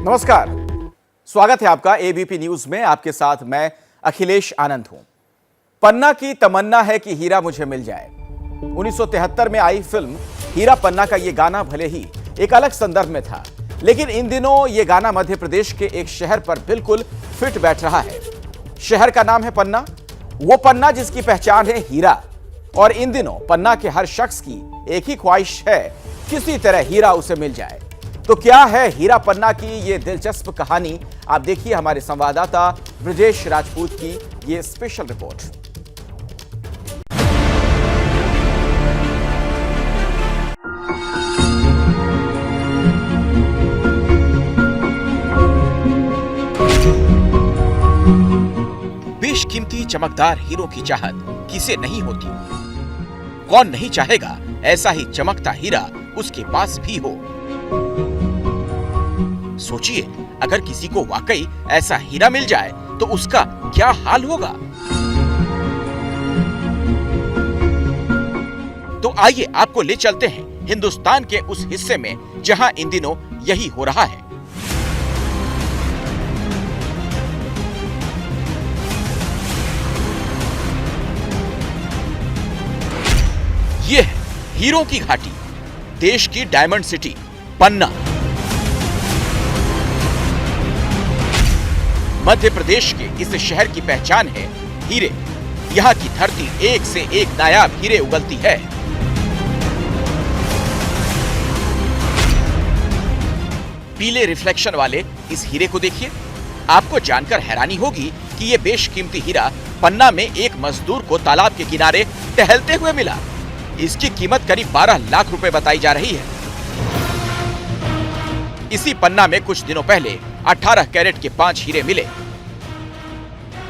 नमस्कार, स्वागत है आपका एबीपी न्यूज में। आपके साथ मैं अखिलेश आनंद हूं। पन्ना की तमन्ना है कि हीरा मुझे मिल जाए। 1973 में आई फिल्म हीरा पन्ना का यह गाना भले ही एक अलग संदर्भ में था, लेकिन इन दिनों यह गाना मध्य प्रदेश के एक शहर पर बिल्कुल फिट बैठ रहा है। शहर का नाम है पन्ना, वो पन्ना जिसकी पहचान है हीरा। और इन दिनों पन्ना के हर शख्स की एक ही ख्वाहिश है, किसी तरह हीरा उसे मिल जाए। तो क्या है हीरा पन्ना की ये दिलचस्प कहानी? आप देखिए हमारे संवाददाता ब्रजेश राजपूत की ये स्पेशल रिपोर्ट। बेशकीमती चमकदार हीरो की चाहत किसे नहीं होती? कौन नहीं चाहेगा ऐसा ही चमकता हीरा उसके पास भी हो। सोचिए, अगर किसी को वाकई ऐसा हीरा मिल जाए तो उसका क्या हाल होगा। तो आइए आपको ले चलते हैं हिंदुस्तान के उस हिस्से में जहां इन दिनों यही हो रहा है। यह है हीरों की घाटी, देश की डायमंड सिटी पन्ना। मध्य प्रदेश के इस शहर की पहचान है हीरे। यहाँ की धरती एक से एक नायाब हीरे उगलती है। पीले रिफ्लेक्शन वाले इस हीरे को देखिए। आपको जानकर हैरानी होगी कि ये बेशकीमती हीरा पन्ना में एक मजदूर को तालाब के किनारे टहलते हुए मिला। इसकी कीमत करीब 12 लाख रुपए बताई जा रही है। इसी पन्ना में कुछ दिनों पहले 18 कैरेट के 5 हीरे मिले,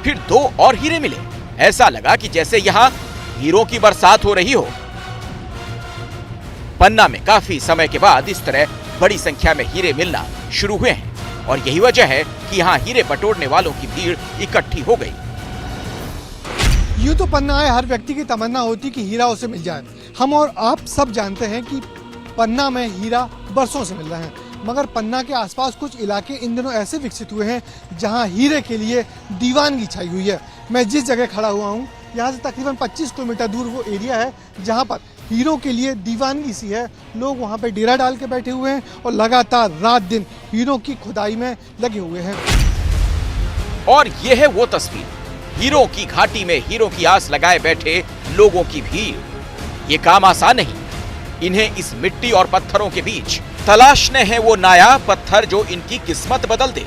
फिर 2 और हीरे मिले। ऐसा लगा कि जैसे यहाँ हीरों की बरसात हो रही हो। पन्ना में काफी समय के बाद इस तरह बड़ी संख्या में हीरे मिलना शुरू हुए हैं और यही वजह है कि यहाँ हीरे बटोरने वालों की भीड़ इकट्ठी हो गई। यूं तो पन्ना है, हर व्यक्ति की तमन्ना होती कि हीरा उसे मिल जाए। हम और आप सब जानते हैं कि पन्ना में हीरा बरसों से मिल रहे हैं, मगर पन्ना के आसपास कुछ इलाके इन दिनों ऐसे विकसित हुए हैं जहां हीरे के लिए दीवानगी छाई हुई है। मैं जिस जगह खड़ा हुआ हूं, यहां से तकरीबन 25 किलोमीटर दूर वो एरिया है जहां पर हीरों के लिए दीवानगी सी है। लोग वहां पे डेरा डाल के बैठे हुए हैं और लगातार रात दिन हीरों की खुदाई में लगे हुए हैं। और ये है वो तस्वीर, हीरों की घाटी में हीरों की आस लगाए बैठे लोगों की भीड़। ये काम आसान नहीं। इन्हें इस मिट्टी और पत्थरों के बीच तलाशने हैं वो नायाब पत्थर जो इनकी किस्मत बदल दे।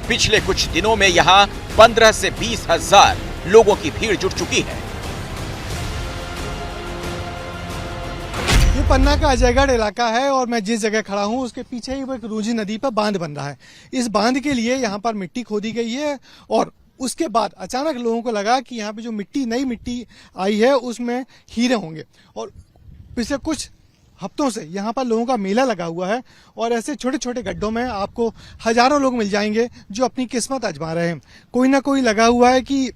पिछले कुछ दिनों में यहाँ 15 से 20 हजार लोगों की भीड़ जुट चुकी है। ये पन्ना का अजयगढ़ इलाका है और मैं जिस जगह खड़ा हूँ उसके पीछे ही वो एक रूजी नदी पर बांध बन रहा है। इस बांध के लिए यहाँ पर मिट्टी खोदी गई है और उसके बाद अचानक लोगों को लगा कि यहाँ पे जो नई मिट्टी आई है उसमें हीरे होंगे। और पिछले कुछ हफ्तों से यहाँ पर लोगों का मेला लगा हुआ है और ऐसे छोटे छोटे गड्ढों में आपको हजारों लोग मिल जाएंगे जो अपनी किस्मत आजमा रहे हैं। कोई ना कोई लगा हुआ है कि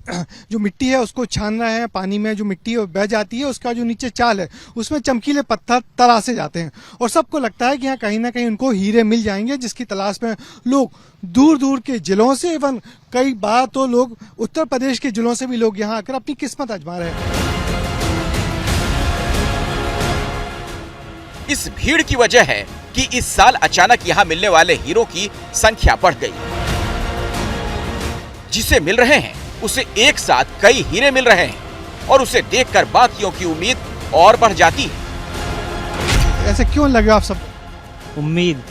जो मिट्टी है उसको छान रहा है। पानी में जो मिट्टी बह जाती है उसका जो नीचे चाल है उसमें चमकीले पत्थर तराशे जाते हैं और सबको लगता है कि यहाँ कहीं ना कहीं उनको हीरे मिल जाएंगे, जिसकी तलाश में लोग दूर दूर के जिलों से, एवं कई बार तो लोग उत्तर प्रदेश के जिलों से भी लोग यहाँ आकर अपनी किस्मत आजमा रहे हैं। इस भीड़ की वजह है कि इस साल अचानक यहाँ मिलने वाले हीरों की संख्या बढ़ गई। जिसे मिल रहे हैं उसे एक साथ कई हीरे मिल रहे हैं और उसे देखकर बाकियों की उम्मीद और बढ़ जाती है। ऐसे क्यों लगे आप सब? उम्मीद,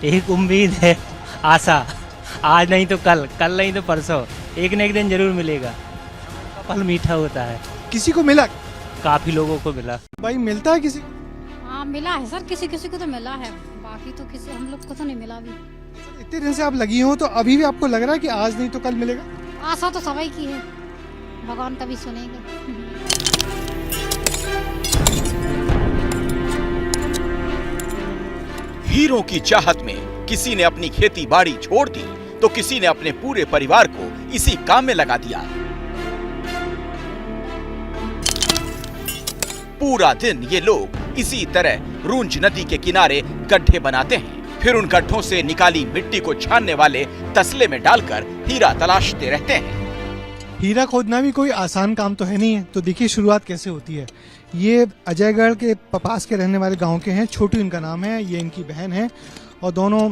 एक उम्मीद है, आशा। आज नहीं तो कल, कल नहीं तो परसों, एक न एक दिन जरूर मिलेगा। फल मीठा होता है। किसी को मिला? काफी लोगों को मिला। भाई मिलता है किसी? हाँ मिला है सर, किसी किसी को तो मिला है, बाकी तो किसी हम लोग को तो नहीं मिला अभी। इतने दिन से आप लगी हो तो अभी भी आपको लग रहा है कि आज नहीं तो कल मिलेगा? आशा तो सभी की है, भगवान कभी सुनेंगे। हीरों की चाहत में किसी ने अपनी खेती बाड़ी छोड़ दी तो किसी ने अपने पूरे परिवार को इसी काम में लगा दिया। पूरा दिन ये लोग इसी तरह रूंज नदी के किनारे गड्ढे बनाते हैं, फिर उन गड्ढों से निकाली मिट्टी को छानने वाले तसले में डालकर हीरा तलाशते रहते हैं। हीरा खोदना भी कोई आसान काम तो है नहीं है। तो देखिए शुरुआत कैसे होती है। ये अजयगढ़ के पास के रहने वाले गांव के हैं। छोटू इनका नाम है, ये इनकी बहन है और दोनों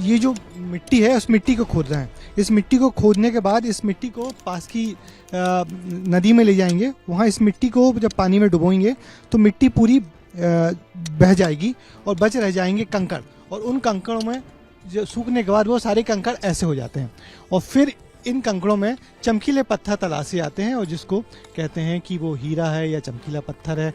ये जो मिट्टी है उस मिट्टी को खोद रहे हैं। इस मिट्टी को खोदने के बाद इस मिट्टी को पास की नदी में ले जाएंगे। वहाँ इस मिट्टी को जब पानी में डुबोएंगे तो मिट्टी पूरी बह जाएगी और बच रह जाएंगे कंकड़, और उन कंकड़ों में जो सूखने के बाद वो सारे कंकड़ ऐसे हो जाते हैं और फिर इन कंकड़ों में चमकीले पत्थर तलाशे आते हैं और जिसको कहते हैं कि वो हीरा है या चमकीला पत्थर है।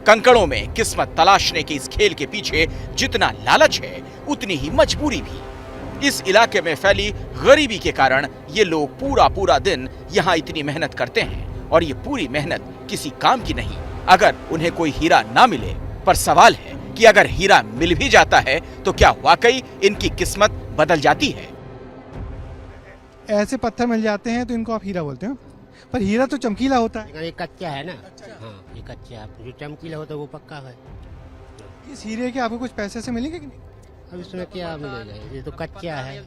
कंकड़ों में किस्मत तलाशने के इस खेल के पीछे जितना लालच है उतनी ही मजबूरी भी। इस इलाके में फैली गरीबी के कारण ये लोग पूरा दिन यहाँ इतनी मेहनत करते हैं और ये पूरी मेहनत किसी काम की नहीं अगर उन्हें कोई हीरा ना मिले। पर सवाल है कि अगर हीरा मिल भी जाता है तो क्या वाकई इनकी किस्मत बदल जाती है? ऐसे पत्थर मिल जाते हैं तो इनको आप हीरा बोलते हैं, पर हीरा तो चमकीला होता है। ये कच्चा है ना। हाँ, ये कच्चा है, जो चमकीला होता है वो पक्का है। इस हीरे के आपको कुछ पैसे से मिलेंगे कि नहीं? अब इसमें क्या मिलेगा, ये तो कच्चा है।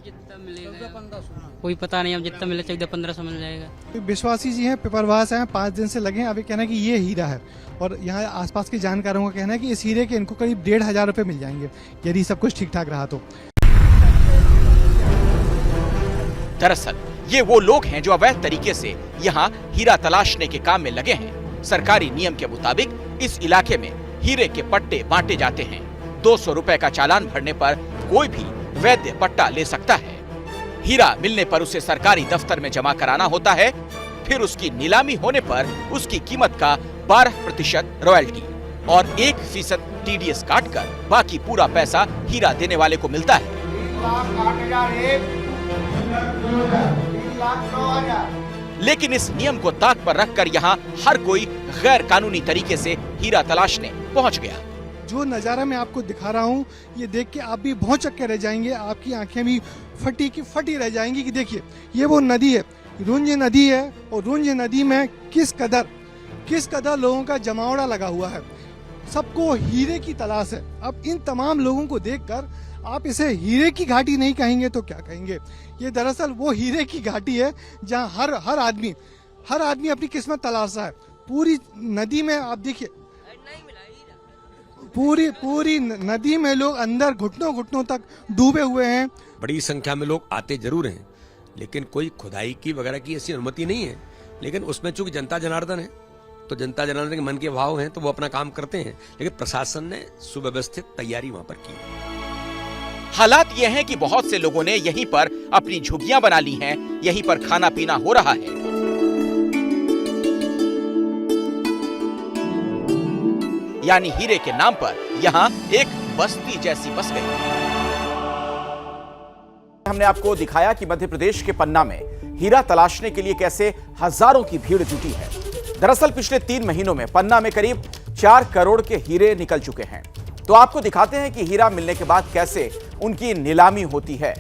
कोई पता नहीं, अब जितना मिले 1400-1500 मिल जाएगा। तो विश्वासी जी हैं, पिपरवास हैं, 5 दिन से लगे हैं। अब ये कहना है कि ये हीरा है और यहाँ आसपास के जानकारों का कहना है कि इस हीरे के इनको करीब 1500 रुपए मिल जाएंगे यदि सब कुछ ठीक ठाक रहा तो। दरअसल ये वो लोग हैं जो अवैध तरीके से यहाँ हीरा तलाशने के काम में लगे हैं। सरकारी नियम के मुताबिक इस इलाके में हीरे के पट्टे बांटे जाते हैं। 200 रुपए का चालान भरने पर कोई भी वैध पट्टा ले सकता है। हीरा मिलने पर उसे सरकारी दफ्तर में जमा कराना होता है, फिर उसकी नीलामी होने पर उसकी कीमत का 12% रॉयल्टी और 1% TDS काटकर बाकी पूरा पैसा हीरा देने वाले को मिलता है। लेकिन इस नियम को ताक पर रखकर यहाँ हर कोई गैर कानूनी तरीके से हीरा तलाशने पहुँच गया। जो नज़ारा मैं आपको दिखा रहा हूँ ये देख के आप भी बहुत चक्के रह जाएंगे, आपकी आंखें भी फटी की फटी रह जाएंगी कि देखिए ये वो नदी है, रुंज नदी है और रुंज नदी में किस कदर लोगों का जमावड़ा लगा हुआ है। सबको हीरे की तलाश है। अब इन तमाम लोगों को देखकर आप इसे हीरे की घाटी नहीं कहेंगे तो क्या कहेंगे? ये दरअसल वो हीरे की घाटी है जहाँ हर आदमी अपनी किस्मत तलाश रहा है। पूरी नदी में आप देखिए, पूरी नदी में लोग अंदर घुटनों तक डूबे हुए हैं। बड़ी संख्या में लोग आते जरूर हैं, लेकिन कोई खुदाई की वगैरह की ऐसी अनुमति नहीं है। लेकिन उसमें चूंकि जनता जनार्दन है तो जनता जनार्दन के मन के भाव हैं तो वो अपना काम करते हैं, लेकिन प्रशासन ने सुव्यवस्थित तैयारी वहां पर की। हालात ये हैं कि बहुत से लोगों ने यहीं पर अपनी झुग्गियां बना ली हैं, यहीं पर खाना पीना हो रहा है। यानी हीरे के नाम पर यहाँ एक बस्ती जैसी बस गई। हमने आपको दिखाया कि मध्य प्रदेश के पन्ना में हीरा तलाशने के लिए कैसे हजारों की भीड़ जुटी है। दरअसल पिछले 3 महीनों में पन्ना में करीब 4 करोड़ के हीरे निकल चुके हैं। तो आपको दिखाते हैं कि हीरा मिलने के बाद कैसे उनकी नीलामी होती है।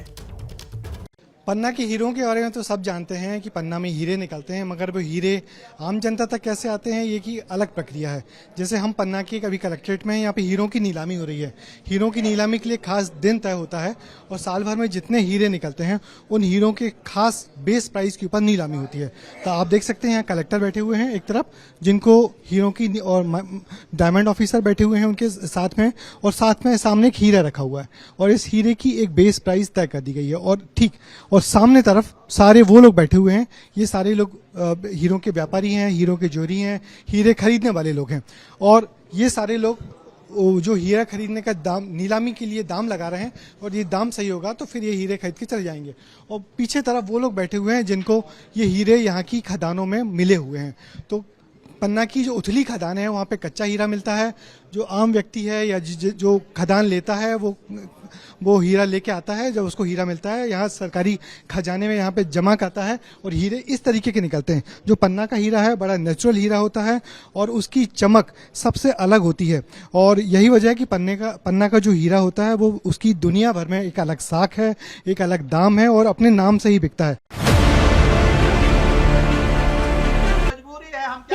पन्ना के हीरों के बारे में तो सब जानते हैं कि पन्ना में हीरे निकलते हैं, मगर वो हीरे आम जनता तक कैसे आते हैं ये की अलग प्रक्रिया है। जैसे हम पन्ना के कभी कलेक्ट्रेट में हैं, यहाँ पे हीरों की नीलामी हो रही है। हीरों की नीलामी के लिए खास दिन तय होता है और साल भर में जितने हीरे निकलते हैं उन हीरों के खास बेस प्राइस के ऊपर नीलामी होती है। तो आप देख सकते हैं यहाँ कलेक्टर बैठे हुए हैं एक तरफ, जिनको हीरों की, और डायमंड ऑफिसर बैठे हुए हैं उनके साथ में, और साथ में सामने एक हीरा रखा हुआ है और इस हीरे की एक बेस प्राइस तय कर दी गई है। और सामने तरफ सारे वो लोग बैठे हुए हैं, ये सारे लोग हीरों के व्यापारी हैं, हीरों के जोरी हैं, हीरे खरीदने वाले लोग हैं। और ये सारे लोग जो हीरा खरीदने का दाम, नीलामी के लिए दाम लगा रहे हैं, और ये दाम सही होगा तो फिर ये हीरे खरीद के चले जाएंगे। और पीछे तरफ वो लोग बैठे हुए हैं जिनको ये हीरे यहाँ की खदानों में मिले हुए हैं। तो पन्ना की जो उथली खदान है वहाँ पे कच्चा हीरा मिलता है। जो आम व्यक्ति है या जो खदान लेता है वो हीरा लेके आता है। जब उसको हीरा मिलता है यहाँ सरकारी खजाने में यहाँ पे जमा करता है और हीरे इस तरीके के निकलते हैं। जो पन्ना का हीरा है बड़ा नेचुरल हीरा होता है और उसकी चमक सबसे अलग होती है। और यही वजह है कि पन्ना का जो हीरा होता है वो उसकी दुनिया भर में एक अलग साख है, एक अलग दाम है और अपने नाम से ही बिकता है।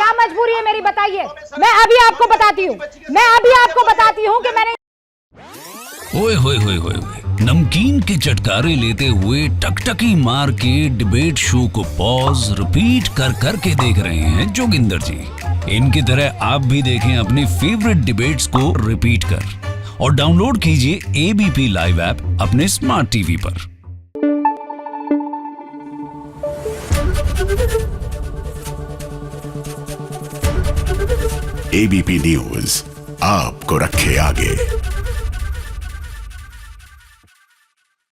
क्या मजबूरी है मेरी, बताइए। मैं अभी आपको बताती हूँ कि मैंने ओए होए होए होए होए, नमकीन के चटकारे लेते हुए टकटकी मार के डिबेट शो को पॉज रिपीट कर कर के देख रहे हैं जोगिंदर जी। इनकी तरह आप भी देखें अपनी फेवरेट डिबेट्स को रिपीट कर और डाउनलोड कीजिए एबीपी लाइव ऐप अपने स्मार्ट टीवी पर। एबीपी न्यूज आपको रखे आगे।